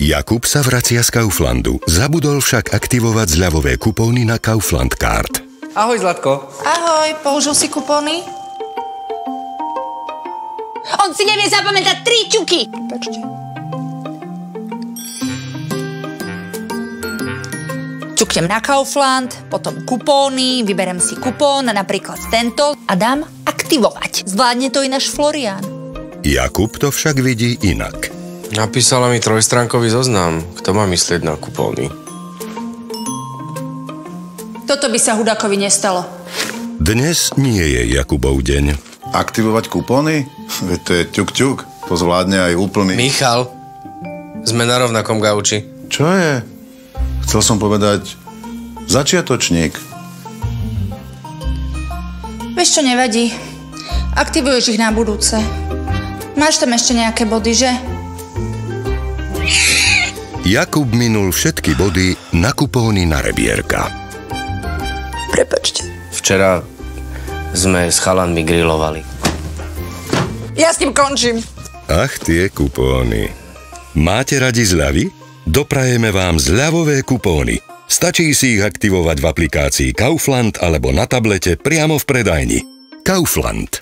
Jakub sa vracia z Kauflandu. Zabudol však aktivovať zľavové kupóny na Kaufland Card. Ahoj, Zlatko. Ahoj, použil si kupóny? On si nevie zapamätať 3 čuky. Počte. Čuknem na Kaufland, potom kupóny, vyberem si kupón, napríklad tento a dám aktivovať. Zvládne to i náš Florián. Jakub to však vidí inak. Napísala mi 3-stránkový zoznam. Kto má myslieť na kupóny? Toto by sa Hudákovi nestalo. Dnes nie je Jakubov deň. Aktivovať kupóny? Veď to je ťuk-ťuk. To zvládne aj úplný... Michal, sme na rovnakom gauči. Čo je? Chcel som povedať začiatočník. Vieš čo, nevadí. Aktivuješ ich na budúce. Máš tam ešte nejaké body, že? Jakub minul všetky body na kupóny na Rebierka. Prepačte. Včera sme s chalanmi grilovali. Ja s tým končím. Ach, tie kupóny. Máte radi zľavy? Doprajeme vám zľavové kupóny. Stačí si ich aktivovať v aplikácii Kaufland alebo na tablete priamo v predajni. Kaufland.